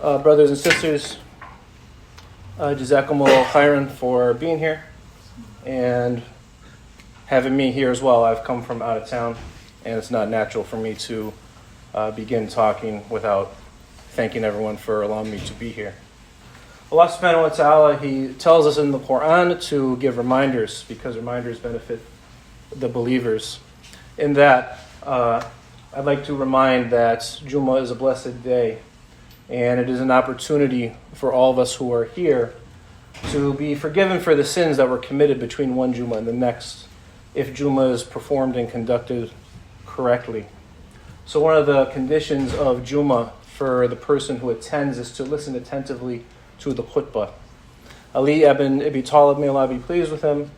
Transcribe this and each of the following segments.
Brothers and sisters, Jazakumullah khairan for being here and having me here as well. I've come from out of town, and it's not natural for me to begin talking without thanking everyone for allowing me to be here. Allah subhanahu wa ta'ala, He tells us in the Quran to give reminders because reminders benefit the believers. In that, I'd like to remind that Jummah is a blessed day, and it is an opportunity for all of us who are here to be forgiven for the sins that were committed between one Jummah and the next, if Jummah is performed and conducted correctly. So one of the conditions of Jummah for the person who attends is to listen attentively to the Khutbah. Ali ibn Abi Talib, may Allah be pleased with him,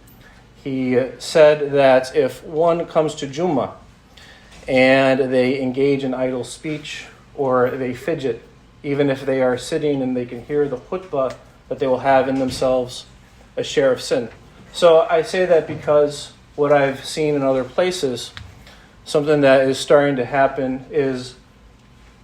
he said that if one comes to Jummah and they engage in idle speech or they fidget, even if they are sitting and they can hear the khutbah, that they will have in themselves a share of sin. So I say that because what I've seen in other places, something that is starting to happen is,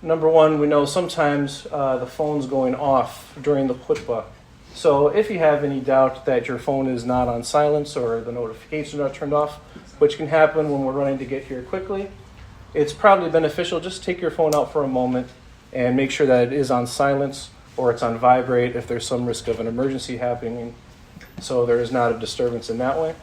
number one, we know sometimes the phone's going off during the khutbah. So if you have any doubt that your phone is not on silence or the notifications are not turned off, which can happen when we're running to get here quickly, it's probably beneficial just take your phone out for a moment and make sure that it is on silence or it's on vibrate if there's some risk of an emergency happening, so there is not a disturbance in that way.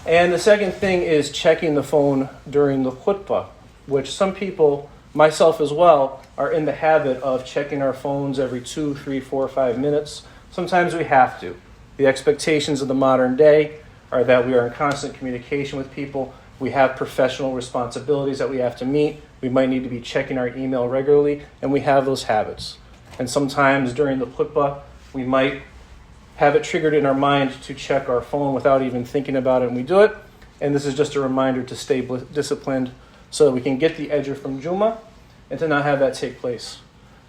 And the second thing is checking the phone during the khutbah, which some people, myself as well, are in the habit of checking our phones every 2, 3, 4, 5 minutes. Sometimes we have to. The expectations of the modern day are that we are in constant communication with people. We have professional responsibilities that we have to meet. We might need to be checking our email regularly, and we have those habits. And sometimes during the khutbah, we might have it triggered in our mind to check our phone without even thinking about it, and we do it. And this is just a reminder to stay disciplined so that we can get the ajr from Jummah and to not have that take place.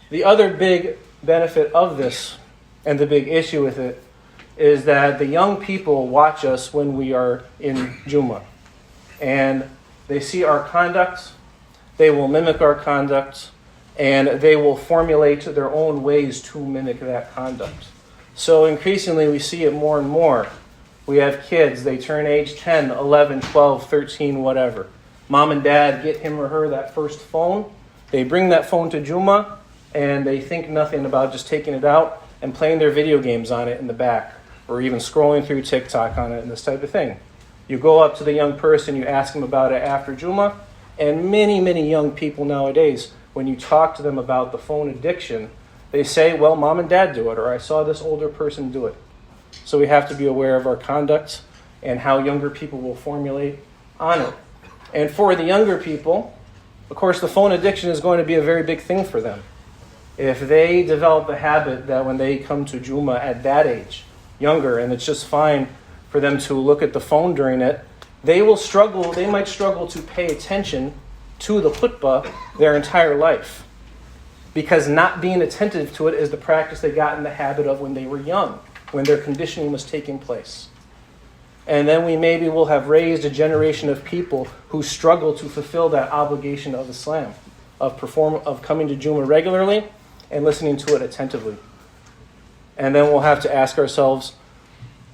The other big benefit of this, and the big issue with it, is that the young people watch us when we are in Jummah. And they see our conduct, they will mimic our conduct, and they will formulate their own ways to mimic that conduct. So increasingly we see it more and more. We have kids, they turn age 10, 11, 12, 13, whatever. Mom and dad get him or her that first phone. They bring that phone to Jummah, and they think nothing about just taking it out and playing their video games on it in the back, or even scrolling through TikTok on it and this type of thing. You go up to the young person, you ask them about it after Jummah, and many, many young people nowadays, when you talk to them about the phone addiction, they say, well, mom and dad do it, or I saw this older person do it. So we have to be aware of our conduct and how younger people will formulate on it. And for the younger people, of course, the phone addiction is going to be a very big thing for them. If they develop the habit that when they come to Jummah at that age, younger, and it's just fine for them to look at the phone during it, they might struggle to pay attention to the khutbah their entire life. Because not being attentive to it is the practice they got in the habit of when they were young, when their conditioning was taking place. And then we maybe will have raised a generation of people who struggle to fulfill that obligation of Islam, of coming to Jummah regularly and listening to it attentively. And then we'll have to ask ourselves,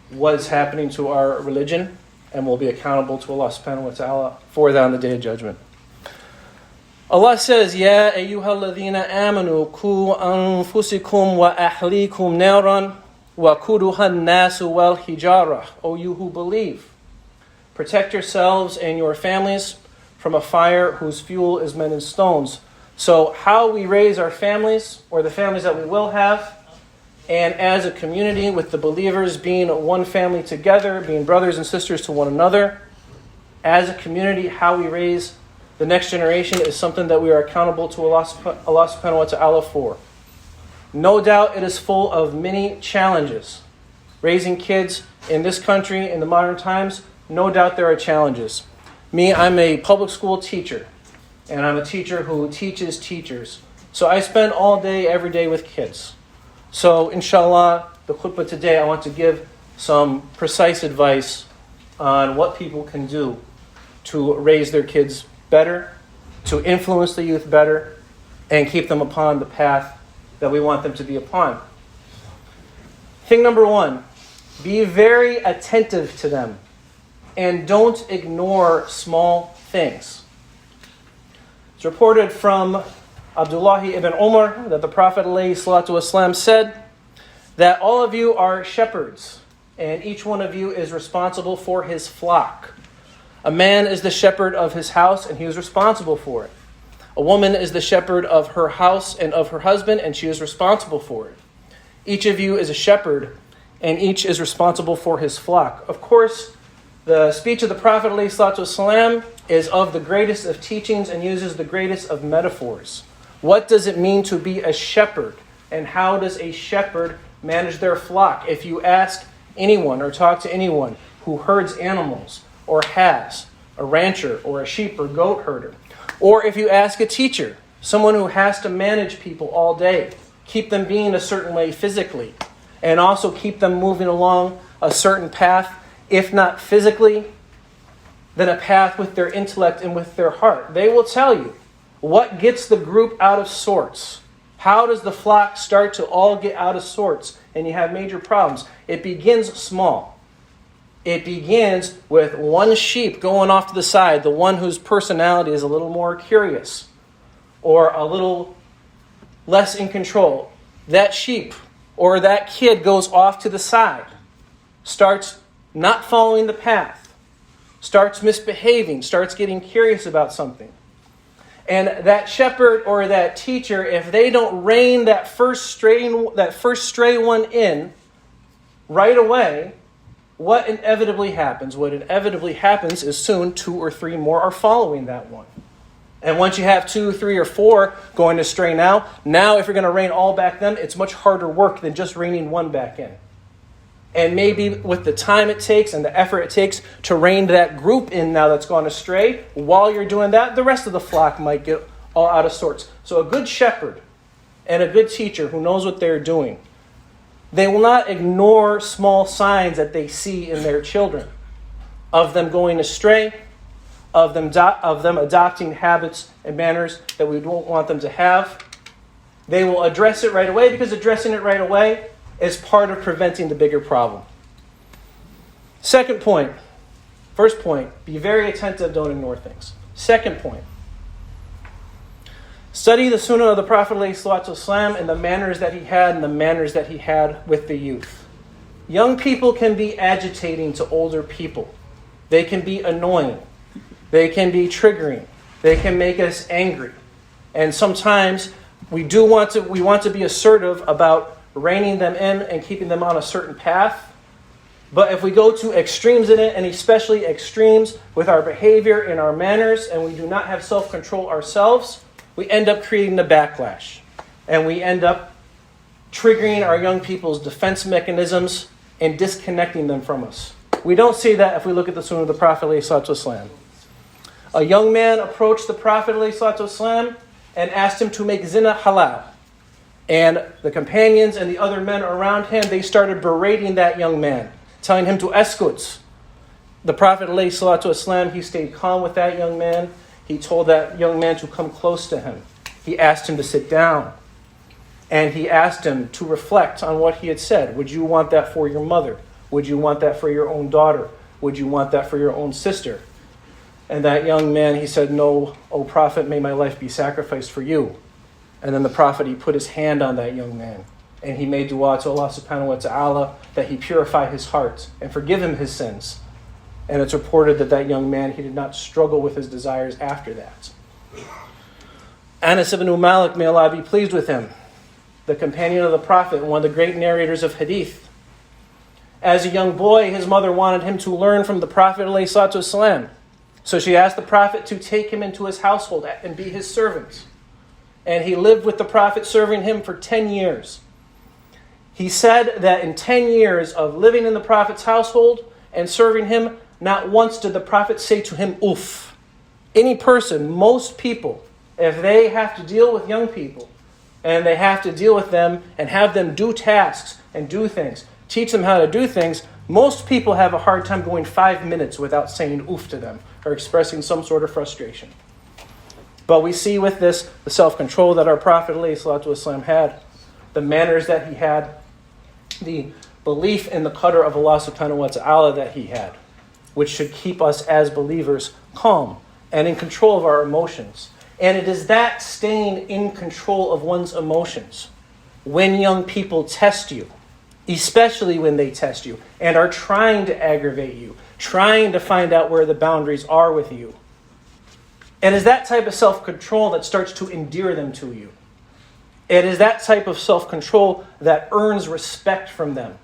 what's happening to our religion? And we'll be accountable to Allah subhanahu wa ta'ala for that on the Day of Judgment. Allah says, Ya ayyuhalladhina amanu ku anfusikum wa ahlikum naran wa kuduha nasu wal hijara. O you who believe, protect yourselves and your families from a fire whose fuel is men and stones. So how we raise our families, or the families that we will have, and as a community with the believers being one family together, being brothers and sisters to one another, as a community, how we raise the next generation is something that we are accountable to Allah subhanahu wa ta'ala for. No doubt it is full of many challenges. Raising kids in this country in the modern times, no doubt there are challenges. Me, I'm a public school teacher, and I'm a teacher who teaches teachers. So I spend all day, every day with kids. So inshallah, the khutbah today, I want to give some precise advice on what people can do to raise their kids better, to influence the youth better, and keep them upon the path that we want them to be upon. Thing number one, be very attentive to them and don't ignore small things. It's reported from Abdullah ibn Umar that the Prophet ﷺ said that all of you are shepherds and each one of you is responsible for his flock. A man is the shepherd of his house and he is responsible for it. A woman is the shepherd of her house and of her husband and she is responsible for it. Each of you is a shepherd and each is responsible for his flock. Of course, the speech of the Prophet ﷺ is of the greatest of teachings and uses the greatest of metaphors. What does it mean to be a shepherd? And how does a shepherd manage their flock? If you ask anyone or talk to anyone who herds animals or has a rancher or a sheep or goat herder, or if you ask a teacher, someone who has to manage people all day, keep them being a certain way physically, and also keep them moving along a certain path, if not physically, then a path with their intellect and with their heart. They will tell you what gets the group out of sorts. How does the flock start to all get out of sorts and you have major problems? It begins small. It begins with one sheep going off to the side, the one whose personality is a little more curious or a little less in control. That sheep or that kid goes off to the side, starts not following the path, starts misbehaving, starts getting curious about something. And that shepherd or that teacher, if they don't rein that first stray one in right away, what inevitably happens? What inevitably happens is soon 2 or 3 more are following that one. And once you have 2, 3, or 4 going astray now if you're going to rein all back them, it's much harder work than just reining one back in. And maybe with the time it takes and the effort it takes to rein that group in now that's gone astray, while you're doing that, the rest of the flock might get all out of sorts. So a good shepherd and a good teacher who knows what they're doing, they will not ignore small signs that they see in their children of them going astray, of them adopting habits and manners that we don't want them to have. They will address it right away because addressing it right away is part of preventing the bigger problem. Second point. First point, be very attentive, don't ignore things. Second point, study the sunnah of the Prophet ﷺ and the manners that he had and the manners that he had with the youth. Young people can be agitating to older people. They can be annoying. They can be triggering. They can make us angry. And sometimes we want to be assertive about reining them in and keeping them on a certain path. But if we go to extremes in it, and especially extremes with our behavior and our manners, and we do not have self-control ourselves, we end up creating a backlash. And we end up triggering our young people's defense mechanisms and disconnecting them from us. We don't see that if we look at the sunnah of the Prophet ﷺ. A young man approached the Prophet ﷺ and asked him to make zina halal. And the companions and the other men around him, they started berating that young man, telling him to eskut. The Prophet ﷺ, he stayed calm with that young man. He told that young man to come close to him. He asked him to sit down. And he asked him to reflect on what he had said. Would you want that for your mother? Would you want that for your own daughter? Would you want that for your own sister? And that young man, he said, no, O Prophet, may my life be sacrificed for you. And then the Prophet, he put his hand on that young man. And he made dua to Allah subhanahu wa ta'ala that he purify his heart and forgive him his sins. And it's reported that that young man, he did not struggle with his desires after that. Anas ibn Malik, may Allah be pleased with him, the companion of the Prophet, one of the great narrators of hadith. As a young boy, his mother wanted him to learn from the Prophet ﷺ. So she asked the Prophet to take him into his household and be his servant. And he lived with the Prophet, serving him for 10 years. He said that in 10 years of living in the Prophet's household and serving him, not once did the Prophet say to him, "Oof." Any person, most people, if they have to deal with young people, and they have to deal with them and have them do tasks and do things, teach them how to do things, most people have a hard time going 5 minutes without saying oof to them or expressing some sort of frustration. But we see with this the self-control that our Prophet ﷺ had. the manners that he had, the belief in the qadr of Allah subhanahu wa ta'ala that he had, which should keep us as believers calm and in control of our emotions. And it is that staying in control of one's emotions when young people test you, especially when they test you and are trying to aggravate you, trying to find out where the boundaries are with you. And it's that type of self-control that starts to endear them to you. It is that type of self-control that earns respect from them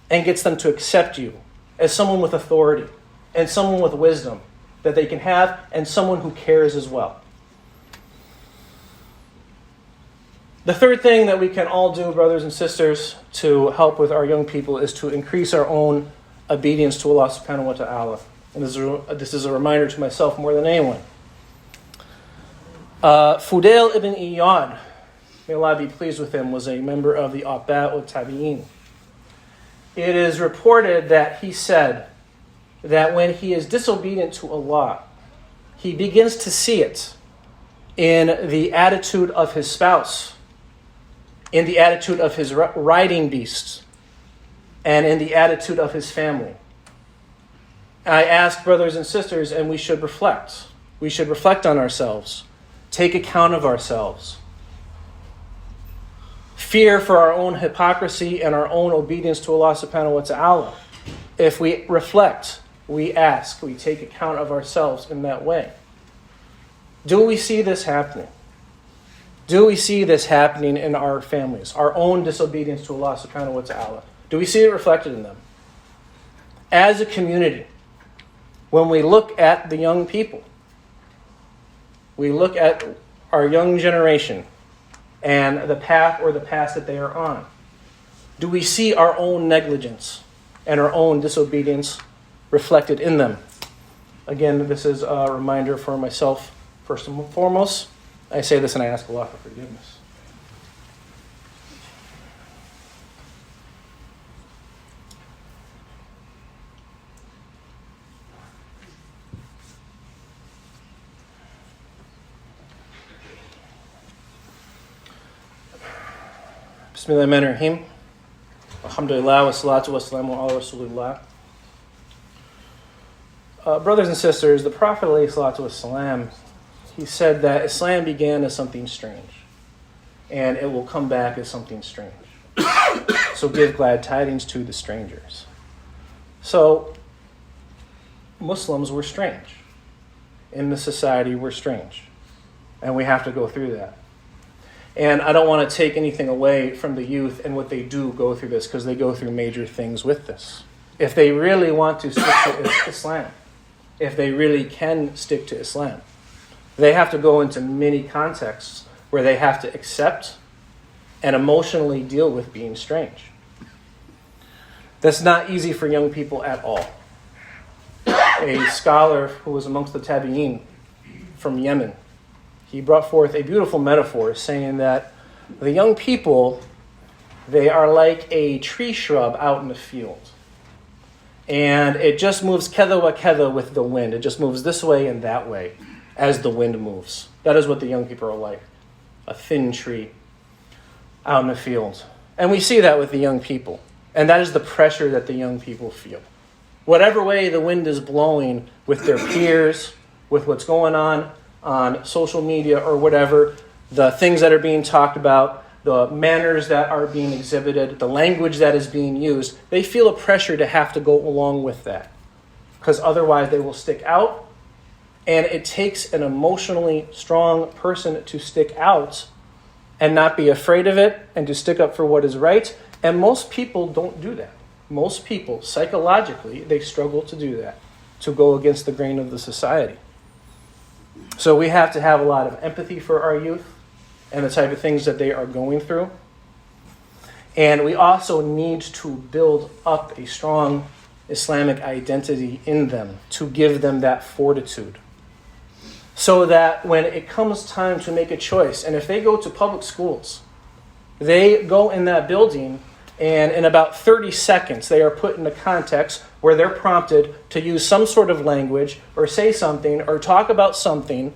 and gets them to accept you as someone with authority and someone with wisdom that they can have and someone who cares as well. The third thing that we can all do, brothers and sisters, to help with our young people is to increase our own obedience to Allah subhanahu wa ta'ala. And this is a reminder to myself more than anyone. Fudail ibn Iyad, may Allah be pleased with him, was a member of the Atba' or Tabi'in. It is reported that he said that when he is disobedient to Allah, he begins to see it in the attitude of his spouse, in the attitude of his riding beasts, and in the attitude of his family. I ask brothers and sisters, and we should reflect. We should reflect on ourselves, take account of ourselves, fear for our own hypocrisy and our own obedience to Allah subhanahu wa ta'ala. If we reflect, we ask, we take account of ourselves in that way. Do we see this happening? Do we see this happening in our families? Our own disobedience to Allah subhanahu wa ta'ala. Do we see it reflected in them? As a community, when we look at the young people, we look at our young generation and the path or the paths that they are on. Do we see our own negligence and our own disobedience reflected in them? Again, this is a reminder for myself, first and foremost. I say this and I ask Allah for forgiveness. Bismillahirrahmanirrahim. Alhamdulillah wa salatu wa salamu ala rasulillah. Brothers and sisters, the Prophet ﷺ, he said that Islam began as something strange, and it will come back as something strange. So give glad tidings to the strangers. So Muslims were strange. In the society, we're strange. And we have to go through that. And I don't want to take anything away from the youth and what they do go through this, because they go through major things with this. If they really want to stick to Islam, if they really can stick to Islam, they have to go into many contexts where they have to accept and emotionally deal with being strange. That's not easy for young people at all. A scholar who was amongst the Tabi'in from Yemen, he brought forth a beautiful metaphor saying that the young people, they are like a tree shrub out in the field. And it just moves kedha wa kedha with the wind. It just moves this way and that way as the wind moves. That is what the young people are like. A thin tree out in the field. And we see that with the young people. And that is the pressure that the young people feel. Whatever way the wind is blowing with their peers, with what's going on social media or whatever, the things that are being talked about, the manners that are being exhibited, the language that is being used, they feel a pressure to have to go along with that. Because otherwise they will stick out. And it takes an emotionally strong person to stick out and not be afraid of it and to stick up for what is right. And most people don't do that. Most people, psychologically, they struggle to do that, to go against the grain of the society. So we have to have a lot of empathy for our youth and the type of things that they are going through. And we also need to build up a strong Islamic identity in them to give them that fortitude. So that when it comes time to make a choice, and if they go to public schools, they go in that building and in about 30 seconds they are put in a context where they're prompted to use some sort of language or say something or talk about something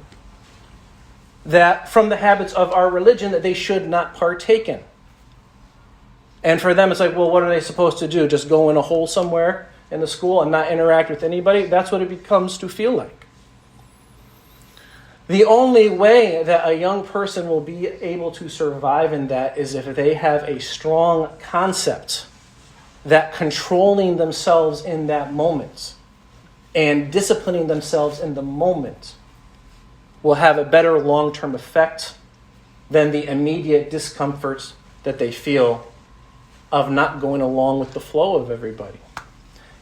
that from the habits of our religion that they should not partake in. And for them, it's like, well, what are they supposed to do? Just go in a hole somewhere in the school and not interact with anybody? That's what it becomes to feel like. The only way that a young person will be able to survive in that is if they have a strong concept that controlling themselves in that moment and disciplining themselves in the moment will have a better long-term effect than the immediate discomforts that they feel of not going along with the flow of everybody.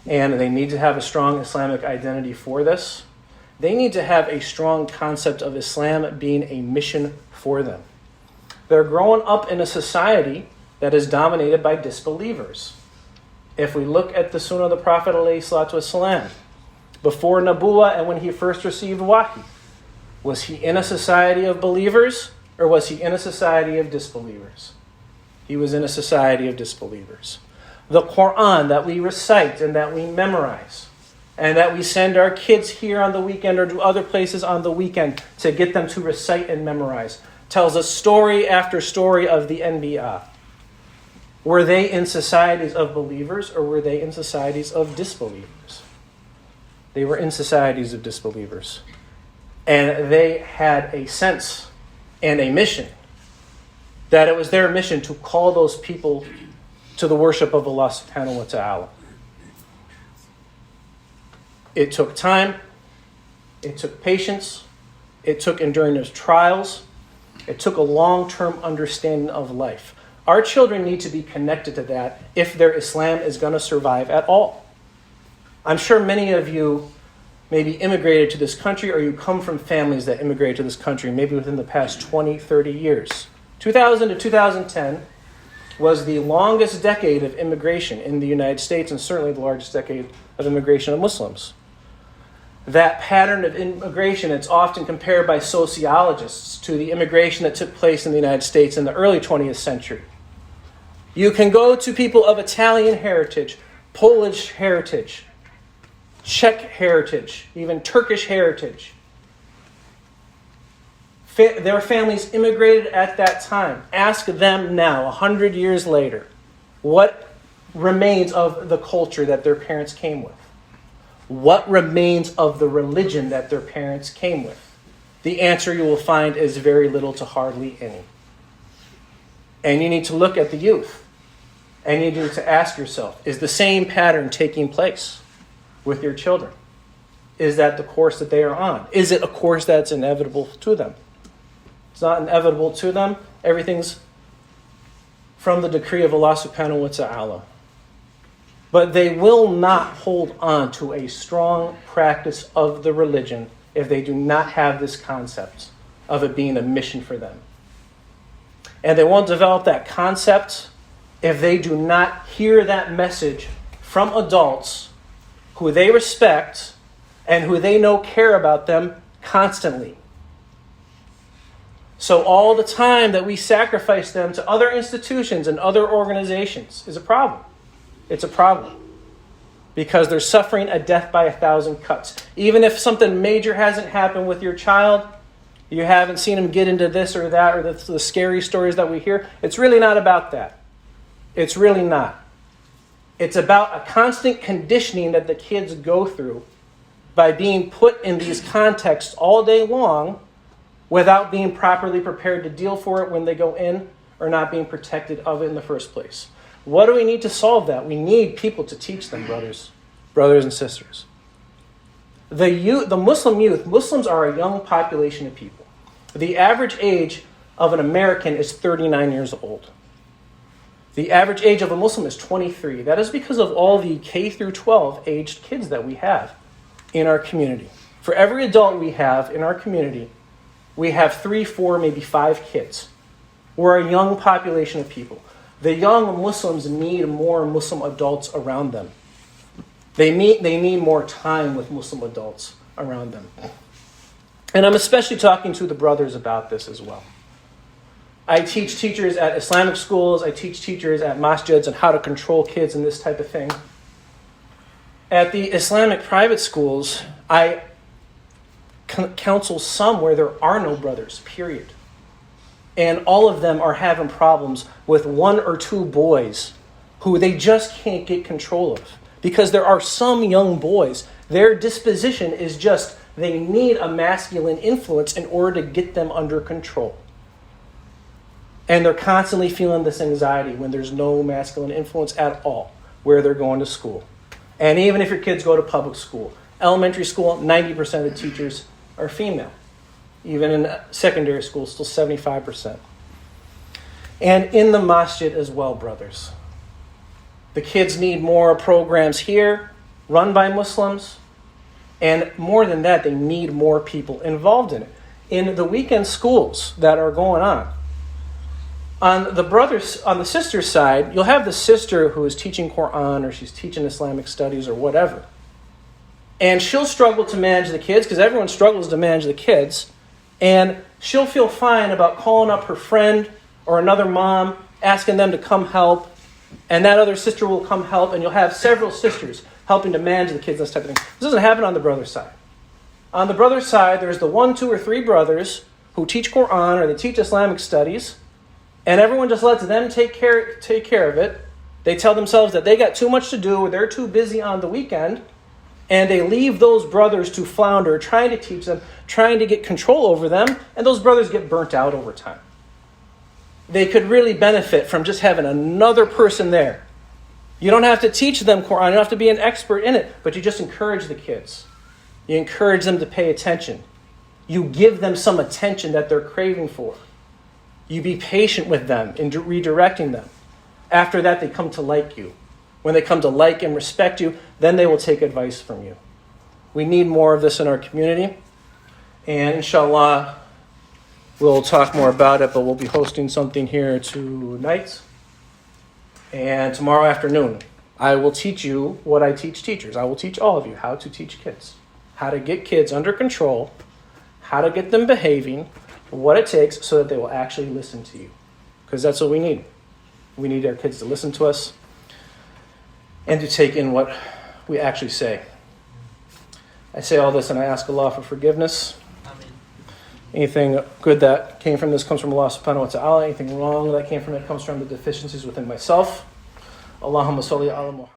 And they need to have a strong Islamic identity for this. They need to have a strong concept of Islam being a mission for them. They're growing up in a society that is dominated by disbelievers. If we look at the Sunnah of the Prophet ﷺ, before Nabuwah and when he first received Wahi, was he in a society of believers or was he in a society of disbelievers? He was in a society of disbelievers. The Quran that we recite and that we memorize and that we send our kids here on the weekend or to other places on the weekend to get them to recite and memorize tells us story after story of the Anbiya. Were they in societies of believers or were they in societies of disbelievers? They were in societies of disbelievers. And they had a sense and a mission that it was their mission to call those people to the worship of Allah subhanahu wa ta'ala. It took time, it took patience, it took enduring those trials, it took a long-term understanding of life. Our children need to be connected to that if their Islam is going to survive at all. I'm sure many of you maybe immigrated to this country or you come from families that immigrated to this country maybe within the past 20, 30 years. 2000 to 2010 was the longest decade of immigration in the United States and certainly the largest decade of immigration of Muslims. That pattern of immigration, it's often compared by sociologists to the immigration that took place in the United States in the early 20th century. You can go to people of Italian heritage, Polish heritage, Czech heritage, even Turkish heritage. Their families immigrated at that time. Ask them now, 100 years later, what remains of the culture that their parents came with? What remains of the religion that their parents came with? The answer you will find is very little to hardly any. And you need to look at the youth. And you need to ask yourself, is the same pattern taking place with your children? Is that the course that they are on? Is it a course that's inevitable to them? It's not inevitable to them. Everything's from the decree of Allah subhanahu wa ta'ala. But they will not hold on to a strong practice of the religion if they do not have this concept of it being a mission for them. And they won't develop that concept if they do not hear that message from adults who they respect and who they know care about them constantly. So all the time that we sacrifice them to other institutions and other organizations is a problem. It's a problem. Because they're suffering a death by 1,000 cuts. Even if something major hasn't happened with your child, you haven't seen them get into this or that, or the scary stories that we hear, it's really not about that. It's really not. It's about a constant conditioning that the kids go through by being put in these contexts all day long without being properly prepared to deal for it when they go in or not being protected of it in the first place. What do we need to solve that? We need people to teach them, brothers and sisters. The Muslim youth, Muslims are a young population of people. The average age of an American is 39 years old. The average age of a Muslim is 23. That is because of all the K through 12 aged kids that we have in our community. For every adult we have in our community, we have 3, 4, maybe 5 kids. We're a young population of people. The young Muslims need more Muslim adults around them. They need more time with Muslim adults around them. And I'm especially talking to the brothers about this as well. I teach teachers at Islamic schools. I teach teachers at masjids on how to control kids and this type of thing. At the Islamic private schools, I counsel some where there are no brothers, period. And all of them are having problems with one or two boys who they just can't get control of. Because there are some young boys, their disposition is just, they need a masculine influence in order to get them under control. And they're constantly feeling this anxiety when there's no masculine influence at all where they're going to school. And even if your kids go to public school, elementary school, 90% of the teachers are female. Even in secondary school, still 75%. And in the masjid as well, brothers. The kids need more programs here, run by Muslims. And more than that, they need more people involved in it. In the weekend schools that are going on the sister's side, you'll have the sister who is teaching Quran or she's teaching Islamic studies or whatever. And she'll struggle to manage the kids because everyone struggles to manage the kids. And she'll feel fine about calling up her friend or another mom, asking them to come help. And that other sister will come help. And you'll have several sisters helping to manage the kids, this type of thing. This doesn't happen on the brother's side. On the brother's side, there's the 1, 2, or 3 brothers who teach Quran or they teach Islamic studies. And everyone just lets them take care of it. They tell themselves that they got too much to do or they're too busy on the weekend. And they leave those brothers to flounder, trying to teach them, trying to get control over them. And those brothers get burnt out over time. They could really benefit from just having another person there. You don't have to teach them Quran. You don't have to be an expert in it. But you just encourage the kids. You encourage them to pay attention. You give them some attention that they're craving for. You be patient with them in redirecting them. After that, they come to like you. When they come to like and respect you, then they will take advice from you. We need more of this in our community. And inshallah, we'll talk more about it, but we'll be hosting something here tonight and tomorrow afternoon. I will teach you what I teach teachers. I will teach all of you how to teach kids. How to get kids under control, how to get them behaving, what it takes so that they will actually listen to you. Because that's what we need. We need our kids to listen to us and to take in what we actually say. I say all this and I ask Allah for forgiveness. Amen. Anything good that came from this comes from Allah subhanahu wa ta'ala. Anything wrong that came from it comes from the deficiencies within myself. Allahumma salli ala Muhammad.